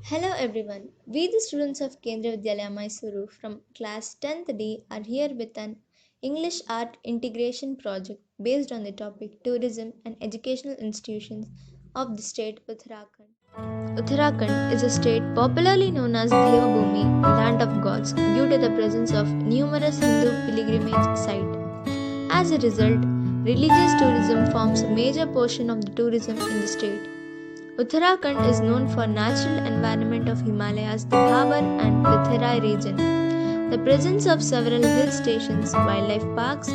Hello everyone. We the students of Kendra Vidyalaya Mysuru from class 10th D are here with an English art integration project based on the topic tourism and educational institutions of the state Uttarakhand. Uttarakhand is a state popularly known as Devabhoomi, land of gods, due to the presence of numerous Hindu pilgrimage sites. As a result, religious tourism forms a major portion of the tourism in the state. Uttarakhand is known for natural environment of Himalayas, the Bhabar and the Therai region. The presence of several hill stations, wildlife parks,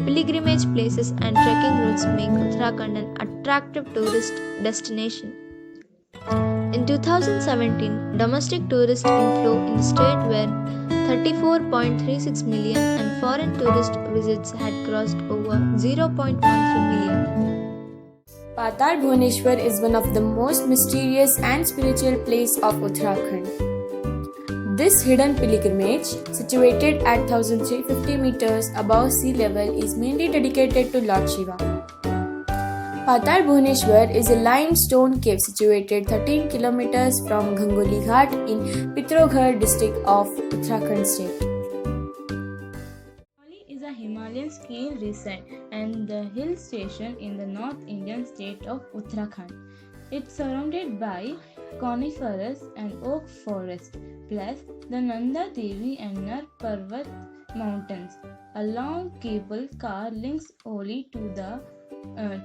pilgrimage places and trekking routes make Uttarakhand an attractive tourist destination. In 2017, domestic tourist inflow in the state were 34.36 million and foreign tourist visits had crossed over 0.13 million. Patal Bhuvaneshwar is one of the most mysterious and spiritual place of Uttarakhand. This hidden pilgrimage, situated at 1350 meters above sea level, is mainly dedicated to Lord Shiva. Patal Bhuvaneshwar is a limestone cave situated 13 kilometers from Gangoli Ghat in Pitroghar district of Uttarakhand state. Manali is a Himalayan ski resort and the hill station in the North Indian state of Uttarakhand. It's surrounded by coniferous and oak forest, plus the Nanda Devi and Nar Parvat mountains. A long cable car links Oli to the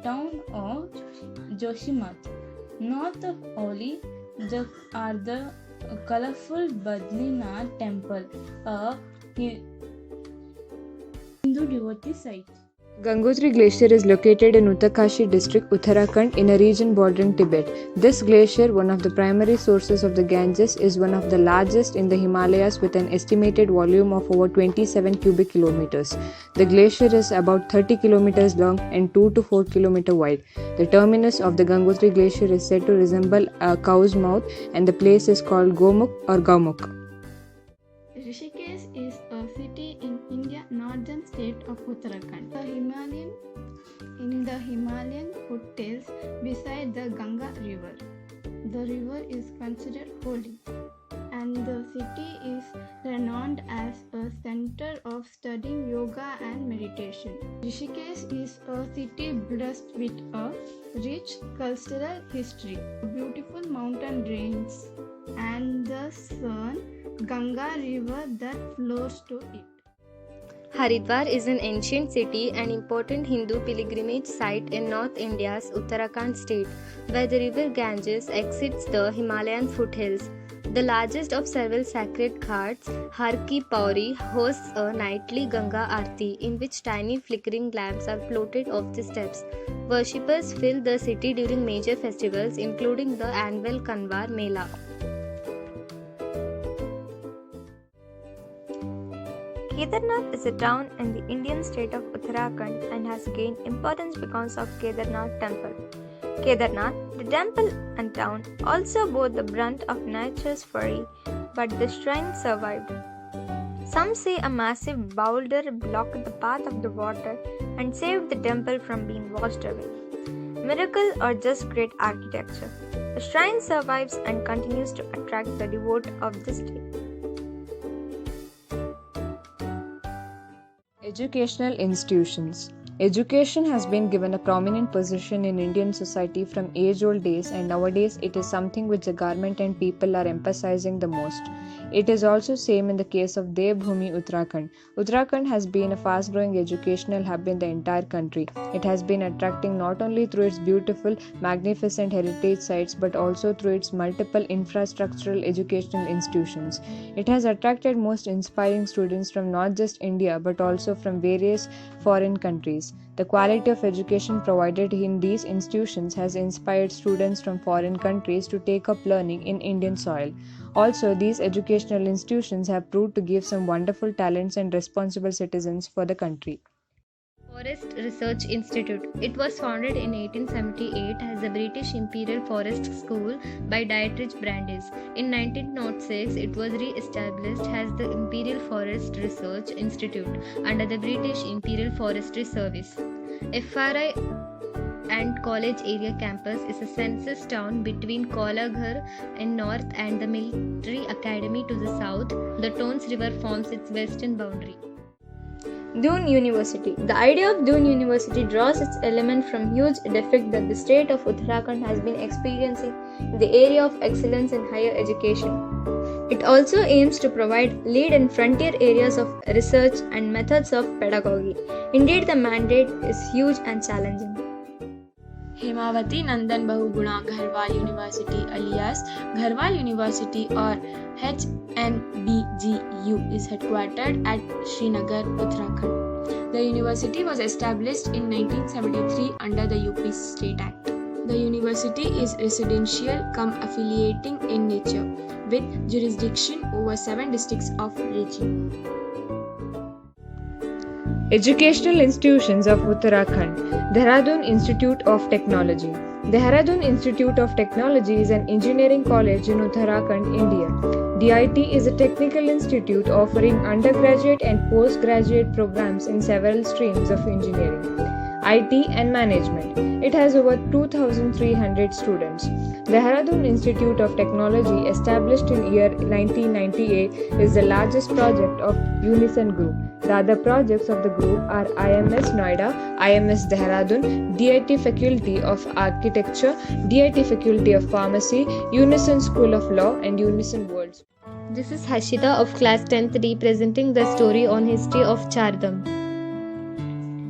town of Joshimath. North of Oli are the colorful Badrinath temple, a Hindu devotee site. Gangotri Glacier is located in Uttarkashi district, Uttarakhand, in a region bordering Tibet. This glacier, one of the primary sources of the Ganges, is one of the largest in the Himalayas with an estimated volume of over 27 cubic kilometers. The glacier is about 30 kilometers long and 2 to 4 kilometers wide. The terminus of the Gangotri Glacier is said to resemble a cow's mouth, and the place is called Gomukh or Gaumukh. Rishikesh is a city in India, northern state of Uttarakhand. In the Himalayan foothills beside the Ganga river. The river is considered holy, and the city is renowned as a center of studying yoga and meditation. Rishikesh is a city blessed with a rich cultural history, beautiful mountain ranges, and the Son Ganga river that flows to it. Haridwar is an ancient city and important Hindu pilgrimage site in North India's Uttarakhand state, where the river Ganges exits the Himalayan foothills. The largest of several sacred ghats, Har Ki Pauri, hosts a nightly Ganga Aarti in which tiny flickering lamps are floated off the steps. Worshippers fill the city during major festivals including the annual Kanwar Mela. Kedarnath is a town in the Indian state of Uttarakhand and has gained importance because of Kedarnath temple. Kedarnath, the temple and town, also bore the brunt of nature's fury, but the shrine survived. Some say a massive boulder blocked the path of the water and saved the temple from being washed away. Miracle or just great architecture, the shrine survives and continues to attract the devout of this day. Educational institutions. Education has been given a prominent position in Indian society from age-old days, and nowadays it is something which the government and people are emphasizing the most. It is also same in the case of Devbhoomi Uttarakhand. Uttarakhand has been a fast-growing educational hub in the entire country. It has been attracting not only through its beautiful, magnificent heritage sites but also through its multiple infrastructural educational institutions. It has attracted most inspiring students from not just India but also from various foreign countries. The quality of education provided in these institutions has inspired students from foreign countries to take up learning in Indian soil. Also, these educational institutions have proved to give some wonderful talents and responsible citizens for the country. Forest Research Institute. It was founded in 1878 as the British Imperial Forest School by Dietrich Brandes. In 1906, it was re-established as the Imperial Forest Research Institute under the British Imperial Forestry Service. FRI and college area campus is a census town between Kolaghar in north and the military academy to the south. The Tons River forms its western boundary. Doon University. The idea of Doon University draws its element from huge deficit that the state of Uttarakhand has been experiencing in the area of excellence in higher education. It also aims to provide lead in frontier areas of research and methods of pedagogy. Indeed, the mandate is huge and challenging. Hemavati Nandan Bahuguna Gharwal University alias Gharwal University or HNBGU is headquartered at Srinagar, Uttarakhand. The university was established in 1973 under the UP State Act. The university is residential cum affiliating in nature with jurisdiction over 7 districts of region. Educational institutions of Uttarakhand. Dehradun Institute of Technology. Dehradun Institute of Technology is an engineering college in Uttarakhand, India. DIT is a technical institute offering undergraduate and postgraduate programs in several streams of engineering, IT and management. It has over 2,300 students. Dehradun Institute of Technology, established in year 1998, is the largest project of Unison Group. The other projects of the group are IMS Noida, IMS Dehradun, DIT Faculty of Architecture, DIT Faculty of Pharmacy, Unison School of Law and Unison World. This is Hashita of class 10th D presenting the story on history of Chardham.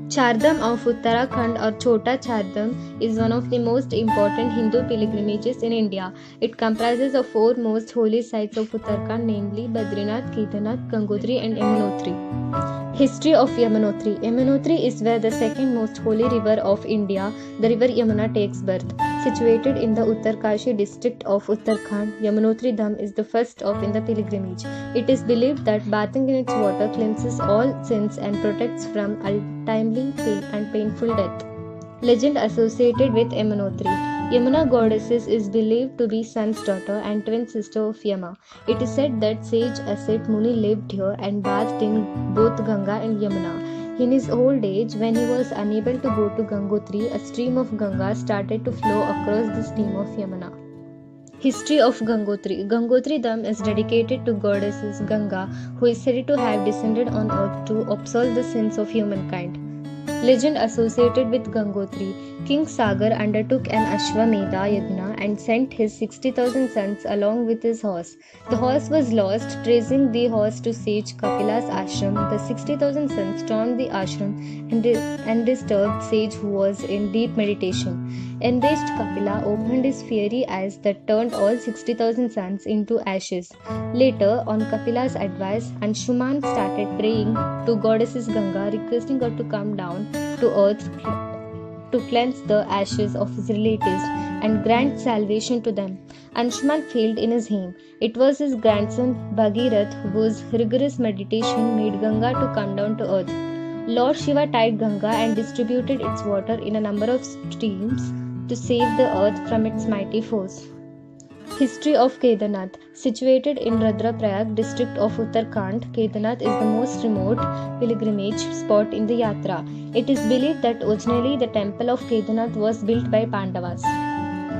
Chardham of Uttarakhand or Chota Chardham is one of the most important Hindu pilgrimages in India. It comprises of 4 most holy sites of Uttarakhand, namely Badrinath, Kedarnath, Gangotri and Yamunotri. History of Yamunotri. Yamunotri is where the second most holy river of India, the river Yamuna, takes birth. Situated in the Uttarkashi district of Uttarakhand, Yamunotri Dham is the first stop in the pilgrimage. It is believed that bathing in its water cleanses all sins and protects from untimely and painful death. Legend associated with Yamunotri. Yamuna goddesses is believed to be Sun's daughter and twin sister of Yama. It is said that sage Asit Muni lived here and bathed in both Ganga and Yamuna. In his old age, when he was unable to go to Gangotri, a stream of Ganga started to flow across the stream of Yamuna. History of Gangotri. Gangotri Dham is dedicated to goddesses Ganga, who is said to have descended on earth to absolve the sins of humankind. Legend associated with Gangotri. King Sagar undertook an Ashwamedha Yagna and sent his 60,000 sons along with his horse. The horse was lost. Tracing the horse to sage Kapila's ashram, the 60,000 sons stormed the ashram and disturbed sage who was in deep meditation. Enraged Kapila opened his fiery eyes that turned all 60,000 sons into ashes. Later, on Kapila's advice, Anshuman started praying to goddesses Ganga, requesting her to come down to earth to cleanse the ashes of his relatives and grant salvation to them. Anshuman failed in his aim. It was his grandson Bhagirath whose rigorous meditation made Ganga to come down to earth. Lord Shiva tied Ganga and distributed its water in a number of streams to save the earth from its mighty foes. History of Kedarnath. Situated in Rudraprayag district of Uttarakhand, Kedarnath is the most remote pilgrimage spot in the Yatra. It is believed that originally the temple of Kedarnath was built by Pandavas.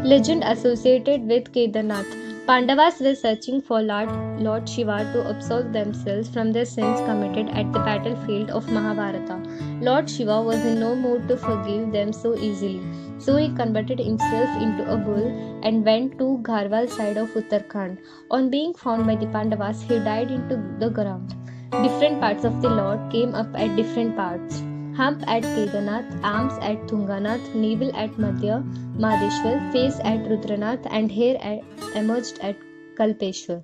Legend associated with Kedarnath. Pandavas were searching for Lord Shiva to absolve themselves from their sins committed at the battlefield of Mahabharata. Lord Shiva was in no mood to forgive them so easily. So he converted himself into a bull and went to Gharwal side of Uttarakhand. On being found by the Pandavas, he died into the ground. Different parts of the Lord came up at different parts. Hump at Kedarnath, arms at Tunganath, navel at Madhya Madheshwar, face at Rudranath and hair emerged at Kalpeshwar.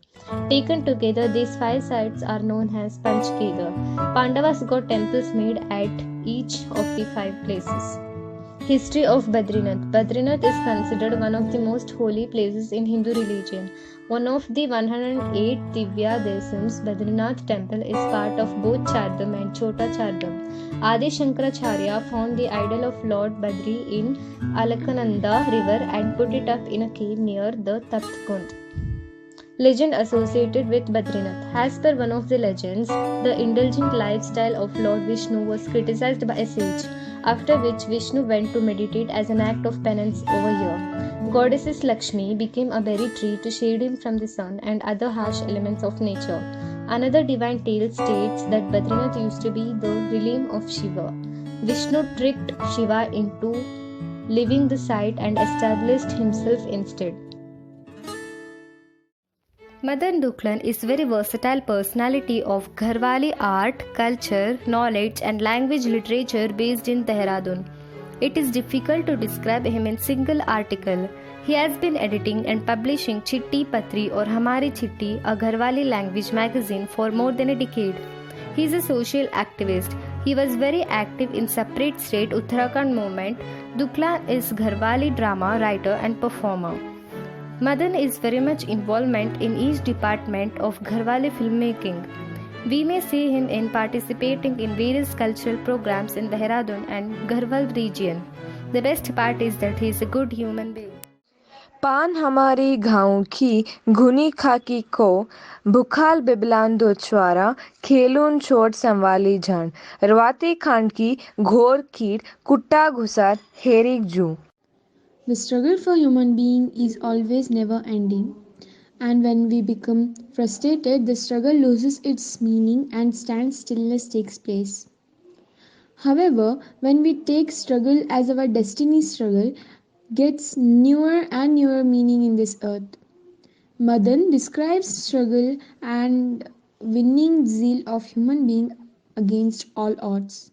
Taken together, these 5 sites are known as Panchkedar. Pandavas got temples made at each of the 5 places. History of Badrinath. Badrinath is considered one of the most holy places in Hindu religion. One of the 108 Divya Desams, Badrinath temple is part of both Chardham and Chota Chardham. Adi Shankaracharya found the idol of Lord Badri in Alaknanda river and put it up in a cave near the Tatkund. Legend associated with Badrinath. As per one of the legends, the indulgent lifestyle of Lord Vishnu was criticized by a sage. after which Vishnu went to meditate as an act of penance over here. Goddess Lakshmi became a berry tree to shade him from the sun and other harsh elements of nature. Another divine tale states that Badrinath used to be the realm of Shiva. Vishnu tricked Shiva into leaving the site and established himself instead. Madan Duklan is very versatile personality of Gharwali art, culture, knowledge and language literature based in Dehradun. It is difficult to describe him in single article. He has been editing and publishing Chitti Patri or Hamari Chitti, a Gharwali language magazine, for more than a decade. He is a social activist. He was very active in separate state Uttarakhand movement. Duklan is Gharwali drama writer and performer. Madan is very much involvement in each department of Gharwali filmmaking. We may see him in participating in various cultural programs in Dehradun and Garhwal region. The best part is that he is a good human being. पान हमारी घाव की घुनी खाकी को भुखाल बिबलान दो चवारा खेलून छोट संवाली जान रवाती खांड की घोर कीट कुट्टा घुसार हेरिक जू. The struggle for human being is always never ending, and when we become frustrated, the struggle loses its meaning and standstillness takes place. However, when we take struggle as our destiny, struggle gets newer and newer meaning in this earth. Madan describes struggle and winning zeal of human being against all odds.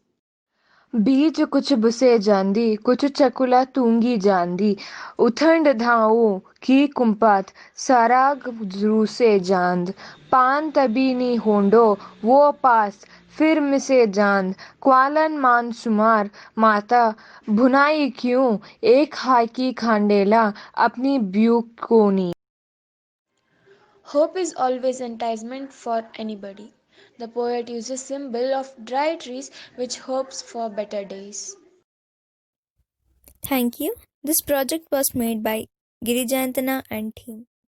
बीज कुछ बुसे जांदी कुछ चकुला तूंगी जांदी उथंड धाओ की कुंपात साराग रूसे जांद पान तबी नी होंडो वो पास फिर मिसे जांद क्वालन मान सुमार माता भुनाई क्यों एक हाकी खांडेला अपनी ब्यूक कोनी. Hope is always enticement for anybody. The poet uses symbol of dry trees which hopes for better days. Thank you. This project was made by Girijantana and team.